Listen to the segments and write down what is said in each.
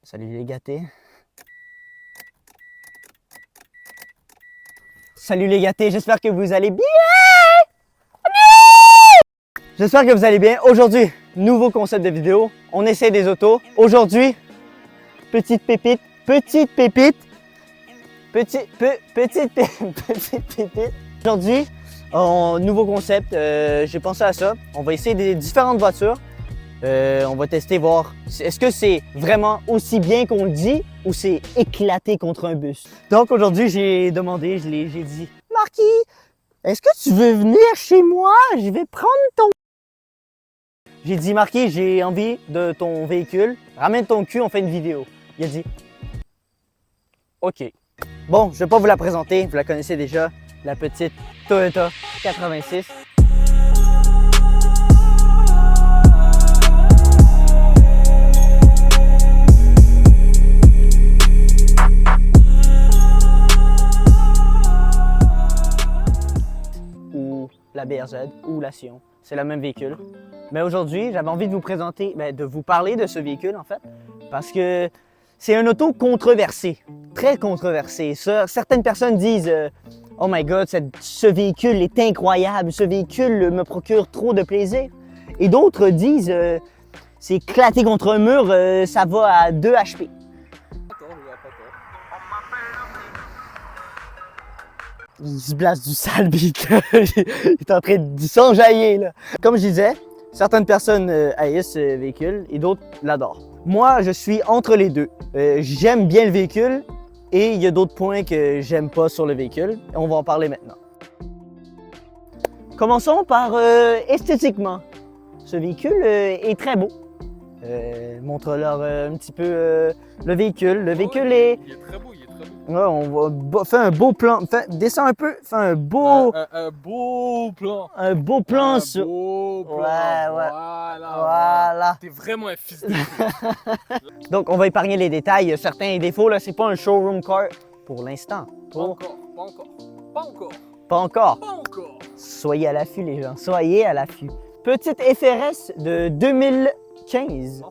Salut les gâtés. Salut les gâtés, j'espère que vous allez bien. J'espère que vous allez bien. Aujourd'hui, nouveau concept de vidéo. On essaie des autos. Aujourd'hui, petite pépite. Aujourd'hui, nouveau concept. J'ai pensé à ça. On va essayer des différentes voitures. On va tester, voir est-ce que c'est vraiment aussi bien qu'on le dit ou c'est éclaté contre un bus. Donc aujourd'hui, j'ai demandé, j'ai dit « Marquis, est-ce que tu veux venir chez moi? Je vais prendre ton... » J'ai dit « Marquis, j'ai envie de ton véhicule. Ramène ton cul, on fait une vidéo. » Il a dit « OK. » Bon, je ne vais pas vous la présenter, vous la connaissez déjà, la petite Toyota 86. La BRZ ou la Sion, c'est le même véhicule. Mais aujourd'hui, j'avais envie de vous présenter, de vous parler de ce véhicule en fait, parce que c'est un auto controversé, très controversé. Certaines personnes disent oh my god, ce véhicule est incroyable, ce véhicule me procure trop de plaisir. Et d'autres disent c'est éclaté contre un mur, ça va à 2 HP. Il se place du sale beat, il est en train de s'enjailler là. Comme je disais, certaines personnes haïssent ce véhicule et d'autres l'adorent. Moi, je suis entre les deux. J'aime bien le véhicule et il y a d'autres points que j'aime pas sur le véhicule. On va en parler maintenant. Commençons par esthétiquement. Ce véhicule est très beau. Montre-leur un petit peu le véhicule. Le véhicule est... Il est très beau, il est très beau. Ouais, on va faire un beau plan. Descends un peu, fais un beau... Un beau plan. Un beau plan sur... Beau plan. Ouais. Voilà. T'es vraiment un fils de pute. Donc, on va épargner les détails, certains défauts. Là, c'est pas un showroom car pour l'instant. Pas encore. Pas encore. Pas encore. Soyez à l'affût, les gens. Soyez à l'affût. Petite FRS de 2015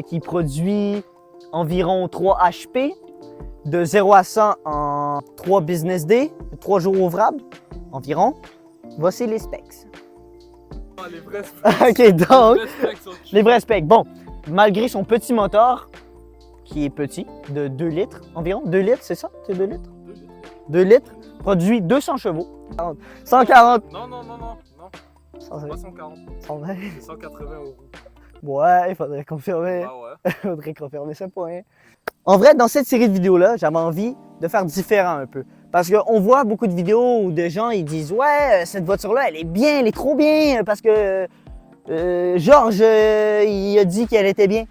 qui produit environ 3 HP. De 0 à 100 en 3 business days, 3 jours ouvrables environ. Voici les specs. Ah, les vrais specs. Ok, donc, les vrais vrais specs. Bon, malgré son petit moteur, qui est petit, de 2 litres environ. 2 litres, c'est ça? C'est 2 litres? 2 litres, produit 200 chevaux. 140. Non. Pas 140. 120. C'est 180 euros. Ouais, il faudrait confirmer. Ah ouais. Il faudrait confirmer ce point. En vrai, dans cette série de vidéos-là, j'avais envie de faire différent un peu. Parce qu'on voit beaucoup de vidéos où des gens ils disent « Ouais, cette voiture-là, elle est bien, elle est trop bien, parce que Georges, il a dit qu'elle était bien. »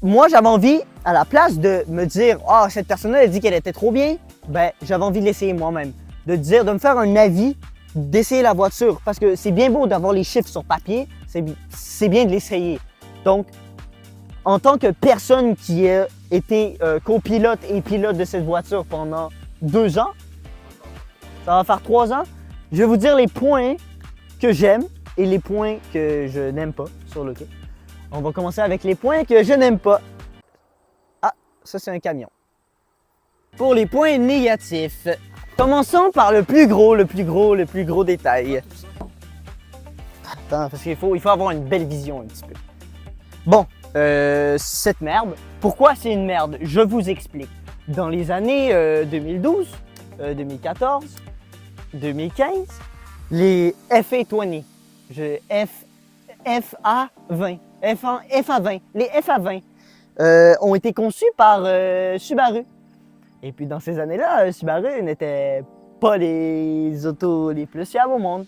Moi, j'avais envie, à la place de me dire « Ah, cette personne-là, elle dit qu'elle était trop bien. » Ben, j'avais envie de l'essayer moi-même. De me faire un avis, d'essayer la voiture. Parce que c'est bien beau d'avoir les chiffres sur papier, c'est bien de l'essayer. Donc, en tant que personne qui a été copilote et pilote de cette voiture pendant 2 ans, ça va faire 3 ans, je vais vous dire les points que j'aime et les points que je n'aime pas sur le quai. On va commencer avec les points que je n'aime pas. Ah, ça c'est un camion. Pour les points négatifs, commençons par le plus gros détail. Attends, parce qu'il faut avoir une belle vision un petit peu. Bon. Cette merde. Pourquoi c'est une merde? Je vous explique. Dans les années 2012, 2014, 2015, les FA20, FA20, les FA20 ont été conçus par Subaru. Et puis dans ces années-là, Subaru n'était pas les autos les plus fiables au monde.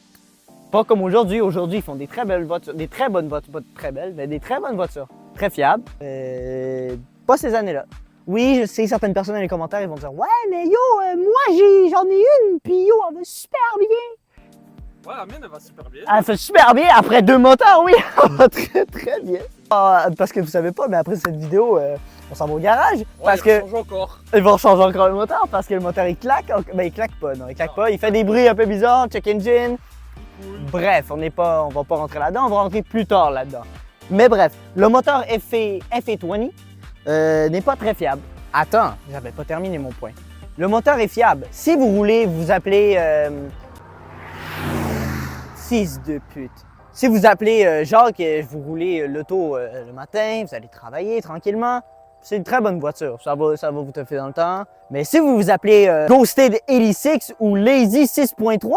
Pas comme aujourd'hui. Aujourd'hui, ils font des très belles voitures, des très bonnes voitures, pas très belles, mais des très bonnes voitures. Très fiables. Pas ces années-là. Oui, je sais, certaines personnes dans les commentaires, ils vont dire « Ouais, mais yo, moi, j'en ai une, puis yo, elle va super bien. » Ouais, la mienne, elle va super bien. Elle fait super bien. Après 2 moteurs, oui, elle va très, très bien. Parce que vous savez pas, mais après cette vidéo, on s'en va au garage. Ouais, parce que ils vont changer encore le moteur parce que le moteur, il claque. Ben, il claque pas, non, il claque pas. Il fait des bruits un peu bizarres, check engine. Bref, on va pas rentrer là-dedans, on va rentrer plus tard là-dedans. Mais bref, le moteur FA20 n'est pas très fiable. Attends, j'avais pas terminé mon point. Le moteur est fiable. Si vous roulez, vous appelez... Fils de pute. Si vous appelez Jacques et vous roulez l'auto le matin, vous allez travailler tranquillement, c'est une très bonne voiture. Ça va vous toffer dans le temps. Mais si vous vous appelez Ghosted 86 ou Lazy 6.3,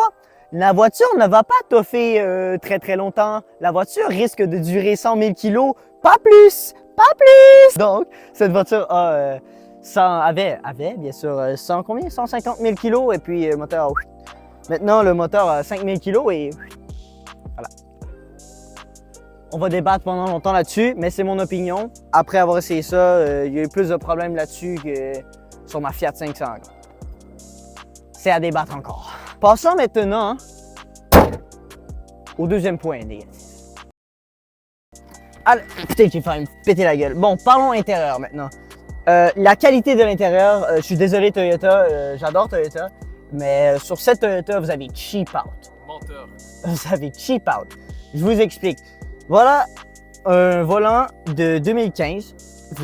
la voiture ne va pas toffer très longtemps. La voiture risque de durer 100 000 kilos, pas plus, pas plus. Donc, cette voiture avait bien sûr 150 000 kilos et puis le moteur. Maintenant, le moteur a 5 000 kilos et voilà. On va débattre pendant longtemps là-dessus, mais c'est mon opinion. Après avoir essayé ça, il y a eu plus de problèmes là-dessus que sur ma Fiat 500. C'est à débattre encore. Passons maintenant au deuxième point négatif. Allez, putain, j'ai failli me péter la gueule. Bon, parlons intérieur maintenant. La qualité de l'intérieur, je suis désolé Toyota, j'adore Toyota, mais sur cette Toyota, vous avez cheap out. Menteur. Vous avez cheap out. Je vous explique. Voilà un volant de 2015.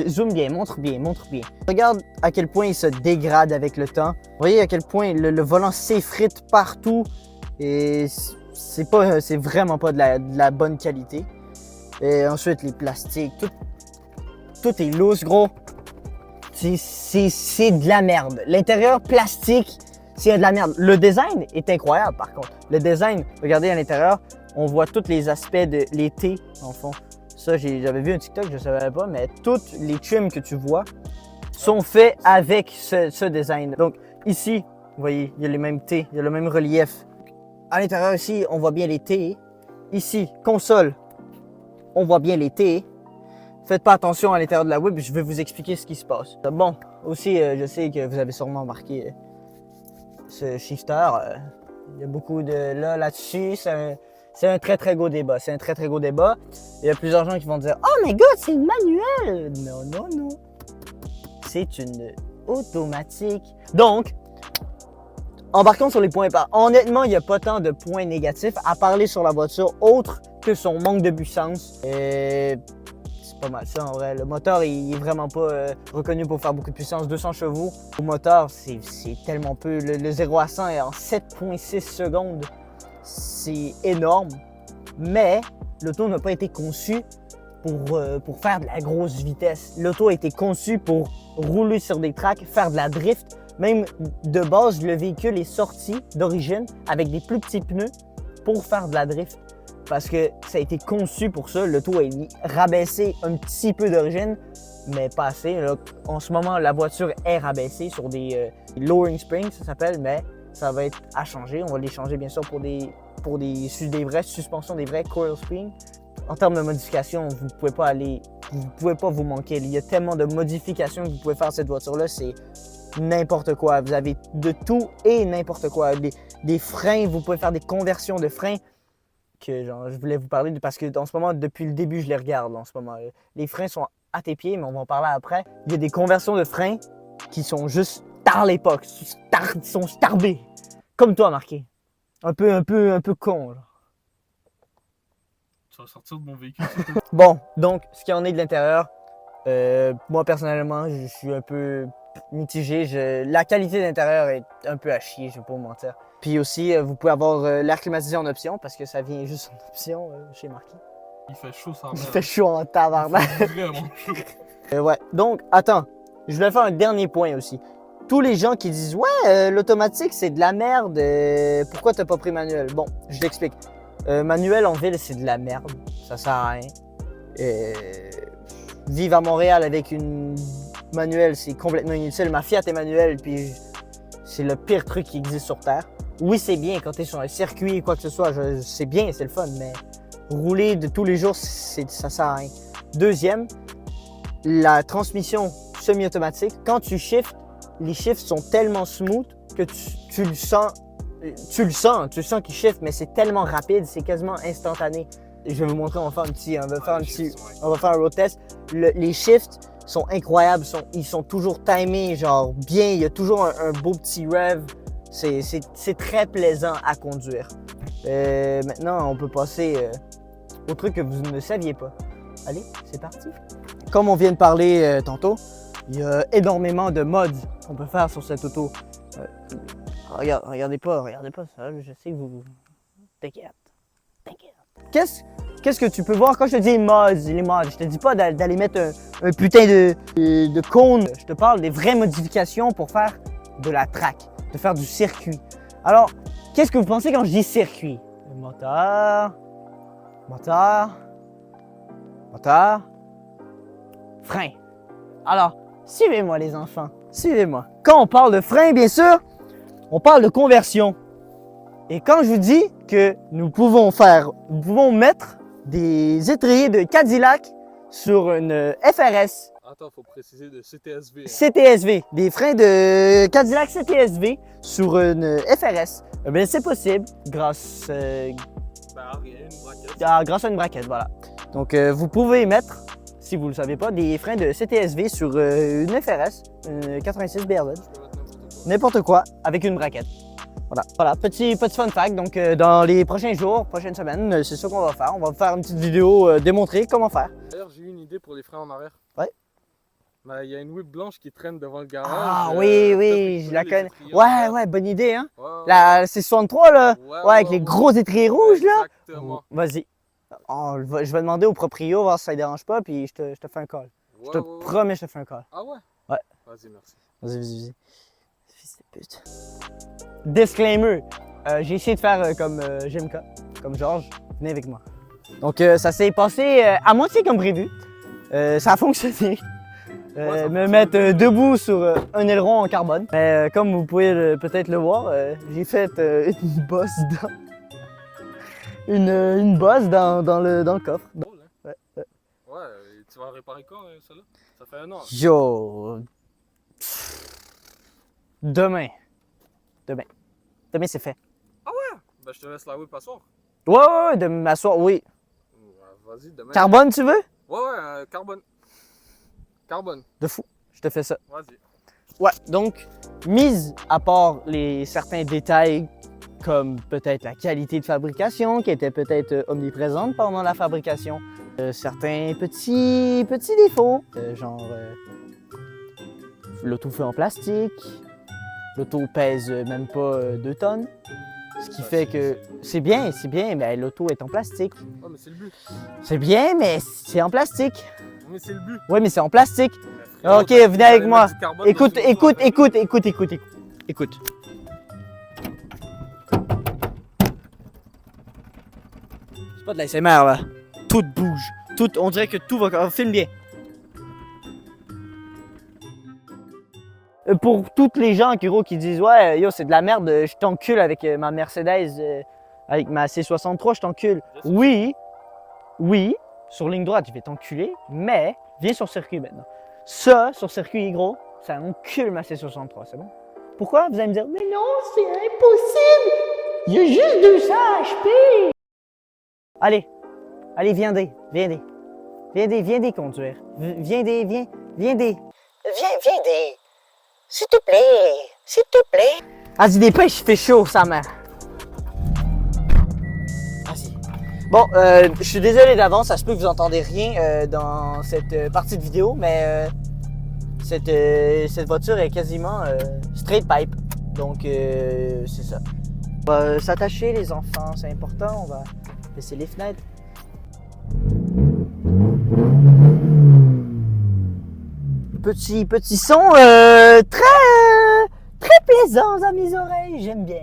Zoom bien, montre bien, montre bien. Regarde à quel point il se dégrade avec le temps. Vous voyez à quel point le volant s'effrite partout et c'est vraiment pas de la bonne qualité. Et ensuite les plastiques, tout est loose gros. C'est de la merde. L'intérieur plastique, c'est de la merde. Le design est incroyable par contre. Le design, regardez à l'intérieur, on voit tous les aspects de l'été en fond. Ça, j'avais vu un TikTok, je ne savais pas, mais toutes les trims que tu vois sont faits avec ce design. Donc ici, vous voyez, il y a les mêmes T, il y a le même relief. À l'intérieur ici, on voit bien les T. Ici, console, on voit bien les T. Faites pas attention à l'intérieur de la whip, je vais vous expliquer ce qui se passe. Bon, aussi, je sais que vous avez sûrement remarqué ce shifter. Il y a beaucoup de là-dessus. C'est un très gros débat. C'est un très gros débat. Il y a plusieurs gens qui vont dire « Oh my god, c'est une manuelle! » Non. C'est une automatique. Donc, embarquons sur les points par. Honnêtement, il n'y a pas tant de points négatifs à parler sur la voiture autre que son manque de puissance. Et c'est pas mal ça en vrai. Le moteur, il est vraiment pas reconnu pour faire beaucoup de puissance. 200 chevaux. Au moteur, c'est tellement peu. Le 0 à 100 est en 7,6 secondes. C'est énorme, mais l'auto n'a pas été conçu pour faire de la grosse vitesse. L'auto a été conçu pour rouler sur des tracks, faire de la drift. Même de base, le véhicule est sorti d'origine avec des plus petits pneus pour faire de la drift. Parce que ça a été conçu pour ça. L'auto est rabaissé un petit peu d'origine, mais pas assez. Là, en ce moment, la voiture est rabaissée sur des lowering springs, ça s'appelle, mais ça va être à changer. On va les changer bien sûr pour des vraies suspensions, des vrais coil springs. En termes de modification, vous pouvez pas vous manquer. Il y a tellement de modifications que vous pouvez faire à cette voiture-là, c'est n'importe quoi. Vous avez de tout et n'importe quoi. Des freins, vous pouvez faire des conversions de freins que genre, je voulais vous parler parce que en ce moment, depuis le début, je les regarde en ce moment. Les freins sont à tes pieds, mais on va en parler après. Il y a des conversions de freins qui sont juste tard l'époque, ils sont starbés. Comme toi, Marqué. Un peu con, là. Tu vas sortir de mon véhicule. Bon, donc, ce qu'il en est de l'intérieur, moi, personnellement, je suis un peu mitigé. La qualité de l'intérieur est un peu à chier, je vais pas vous mentir. Puis aussi, vous pouvez avoir l'air climatisé en option, parce que ça vient juste en option chez Marqué. Il fait chaud, ça. Il fait chaud en tabarnak. Vraiment chaud. Ouais, donc, attends. Je voulais faire un dernier point aussi. Tous les gens qui disent « Ouais, l'automatique, c'est de la merde. Pourquoi t'as pas pris manuel? » Bon, je t'explique. Manuel en ville, c'est de la merde. Ça sert à rien. Vivre à Montréal avec une manuelle, c'est complètement inutile. Ma Fiat est manuelle, puis c'est le pire truc qui existe sur Terre. Oui, c'est bien quand t'es sur un circuit ou quoi que ce soit. C'est bien, c'est le fun, mais rouler de tous les jours, ça sert à rien. Deuxième, la transmission semi-automatique. Quand tu shifts, les shifts sont tellement smooth que tu le sens qu'il shift, mais c'est tellement rapide, c'est quasiment instantané. Je vais vous montrer, on va faire un road test. Les shifts sont incroyables, ils sont toujours timés, genre bien, il y a toujours un beau petit rev. C'est très plaisant à conduire. Maintenant, on peut passer au truc que vous ne saviez pas. Allez, c'est parti. comme on vient de parler tantôt, il y a énormément de mods qu'on peut faire sur cette auto. Regardez pas ça, je sais que vous... T'inquiète. Qu'est-ce que tu peux voir quand je te dis mods, les mods? Je te dis pas d'aller mettre un putain de cône. Je te parle des vraies modifications pour faire de la track, de faire du circuit. Alors, qu'est-ce que vous pensez quand je dis circuit? Moteur, frein. Alors, suivez-moi les enfants, suivez-moi. Quand on parle de frein, bien sûr, on parle de conversion. Et quand je vous dis que nous pouvons mettre des étriers de Cadillac sur une FRS. Attends, faut préciser de CTSV. CTSV, des freins de Cadillac CTSV sur une FRS. Eh bien, c'est possible grâce à une braquette, voilà. Donc, vous pouvez mettre, si vous ne le savez pas, des freins de CTSV sur une FRS, une 86 BRZ, n'importe quoi, avec une braquette. Voilà, petit fun fact. Donc, dans les prochains jours, prochaines semaines, c'est ça qu'on va faire. On va faire une petite vidéo démontrer comment faire. D'ailleurs, j'ai eu une idée pour les freins en arrière. Ouais. Il y a une whip blanche qui traîne devant le garage. Ah oui, je la connais. Ouais, bonne idée, hein. Ouais. La C63, là. Ouais, avec les gros étriers rouges, là. Exactement. Vas-y. Oh, je vais demander au proprio, voir si ça ne dérange pas, puis je te fais un call. Je te promets, je te fais un call. Ah ouais? Ouais. Vas-y, merci. Vas-y. Fils de pute. Disclaimer. J'ai essayé de faire comme GMK, comme Georges. Venez avec moi. Donc, ça s'est passé à moitié comme prévu. Ça a fonctionné. Me mettre debout sur un aileron en carbone. Mais comme vous pouvez peut-être le voir, j'ai fait une bosse une bosse dans le coffre. Drôle, hein? Ouais, tu vas réparer quand, ça là? Ça fait un an. Yo! Demain, c'est fait. Ah ouais? Ben, je te laisse la whip à soir. Ouais, de m'asseoir, oui. Vas-y, demain. Carbone, tu veux? Ouais, carbone. De fou, je te fais ça. Vas-y. Ouais, donc, mise à part certains détails, comme peut-être la qualité de fabrication, qui était peut-être omniprésente pendant la fabrication, certains petits défauts, genre l'auto fait en plastique, l'auto pèse même pas 2 tonnes, ce qui fait que c'est bien, mais l'auto est en plastique. Oh, mais c'est le but. C'est bien, mais c'est en plastique. Mais c'est le but. Oui, mais c'est en plastique. Frérot, Ok, venez avec moi. Écoute. C'est pas de l'ASMR là. Tout bouge. On dirait que tout va. Filme bien. Pour toutes les gens qui disent ouais, yo, c'est de la merde, je t'encule avec ma Mercedes, avec ma C63, je t'encule. Oui, sur ligne droite, je vais t'enculer, mais viens sur circuit maintenant. Ça, sur circuit, gros, ça encule ma C63, c'est bon? Pourquoi? Vous allez me dire, mais non, c'est impossible! Il y a juste 200 HP! Allez, viens conduire. Viens. S'il te plaît. Vas-y, dépêche, il fait chaud, sa mère. Vas-y. Bon, je suis désolé d'avance, ça se peut que vous entendez rien dans cette partie de vidéo, mais cette voiture est quasiment straight pipe. Donc, c'est ça. On va s'attacher, les enfants, c'est important. On va baisser les fenêtres. Petit son très plaisant à mes oreilles. J'aime bien.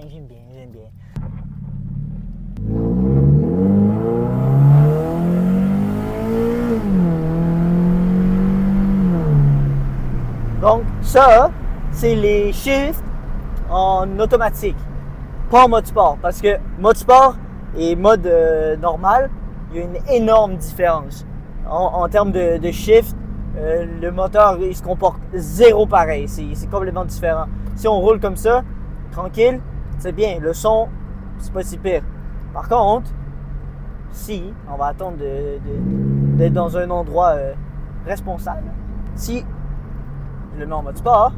Donc ça, c'est les shifts en automatique, pas en mode sport. Parce que mode sport et mode normal, il y a une énorme différence. En termes de shift, le moteur, il se comporte zéro pareil. C'est complètement différent. Si on roule comme ça, tranquille, c'est bien. Le son, c'est pas si pire. Par contre, si on va attendre d'être dans un endroit responsable, si je le mets en mode sport,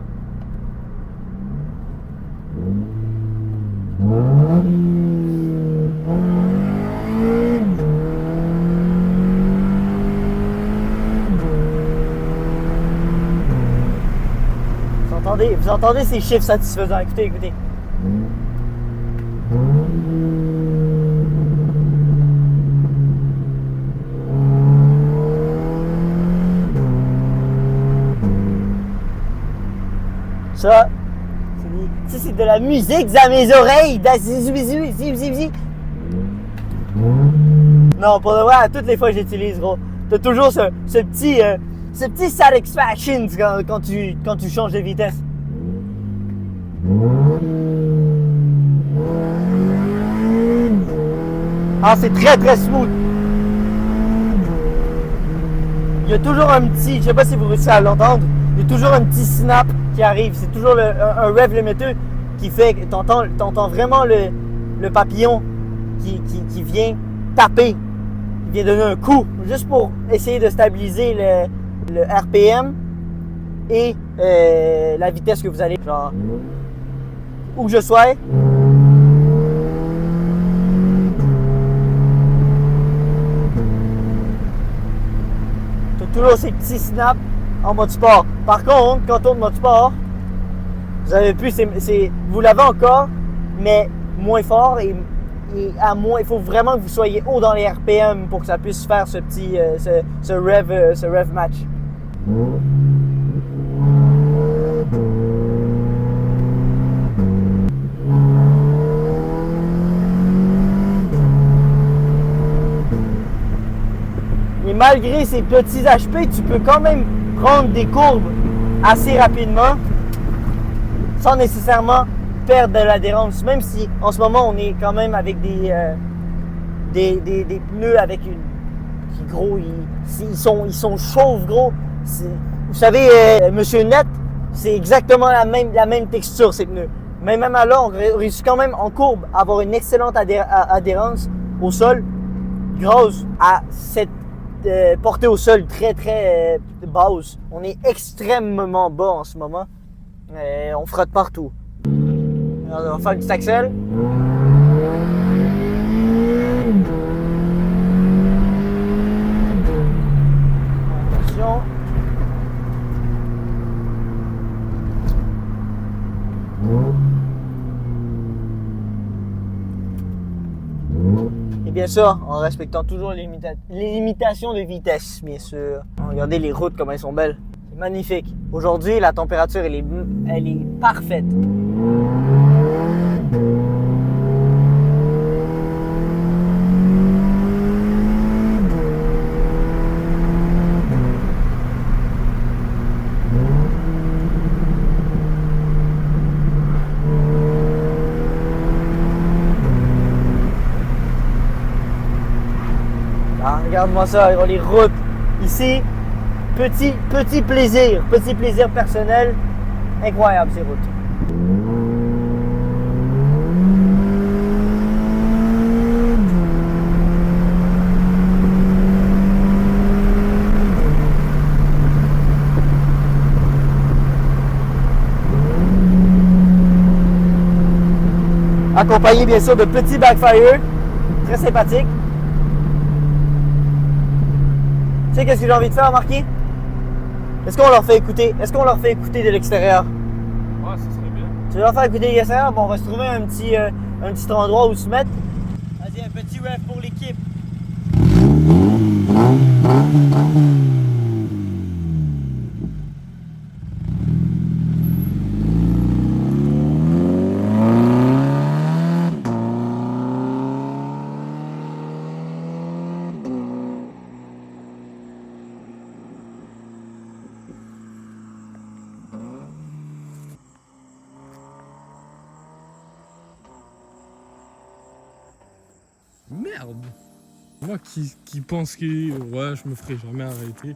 Vous entendez ces chiffres satisfaisants. Écoutez, écoutez. Ça, c'est de la musique dans mes oreilles. Non, pour de vrai, à toutes les fois que j'utilise, gros, t'as toujours ce petit satisfaction quand tu changes de vitesse. Ah, c'est très très smooth. Il y a toujours un petit, je sais pas si vous réussissez à l'entendre, il y a toujours un petit snap qui arrive. C'est toujours un rev limiter qui fait que t'entends vraiment le papillon qui vient taper, qui vient donner un coup, juste pour essayer de stabiliser le RPM et la vitesse que vous allez, genre, où que je sois. Toujours ces petits snaps en mode sport. Par contre, quand on est en mode sport, vous avez plus, vous l'avez encore, mais moins fort et à moins. Il faut vraiment que vous soyez haut dans les RPM pour que ça puisse faire ce petit, ce rev match. Et malgré ces petits HP, tu peux quand même prendre des courbes assez rapidement sans nécessairement perdre de l'adhérence. Même si en ce moment on est quand même avec des pneus avec qui gros, ils sont chauves gros. Vous savez, Monsieur Net, c'est exactement la même texture ces pneus. Mais même alors, on réussit quand même en courbe à avoir une excellente adhérence au sol grâce à cette portée au sol très très basse. On est extrêmement bas en ce moment. On frotte partout. Alors, on va faire une petite accel. Attention. Et bien sûr, en respectant toujours les limitations de vitesse, bien sûr. Regardez les routes, comme elles sont belles. C'est magnifique. Aujourd'hui, la température, elle est parfaite. Ah, regarde-moi ça, les routes. Ici, petit plaisir personnel. Incroyable ces routes. Accompagné bien sûr de petits backfire, très sympathiques. Tu sais qu'est-ce que j'ai envie de faire, Marquis? Est-ce qu'on leur fait écouter de l'extérieur? Ouais, ça serait bien. Tu veux leur faire écouter de l'extérieur? Bon, on va se trouver un petit endroit où se mettre. Vas-y, un petit rev pour l'équipe. Merde! Moi qui pense que ouais, je me ferai jamais arrêter.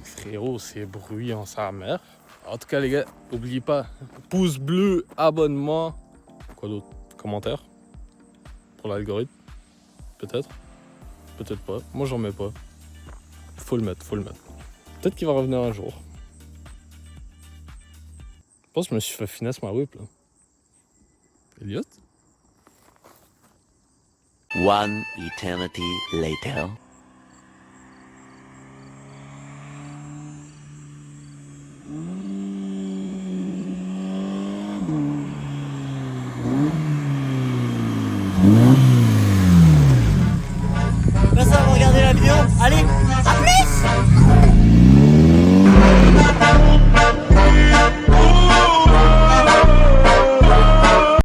Frérot, c'est bruyant sa mère. En tout cas, les gars, n'oubliez pas, pouce bleu, abonnement. Quoi d'autre? Commentaire pour l'algorithme. Peut-être. Peut-être pas. Moi, j'en mets pas. Faut le mettre. Peut-être qu'il va revenir un jour. Je pense que je me suis fait finesse ma whip là. Elliot? One eternity later. Merci d'avoir regardé la vidéo. Allez,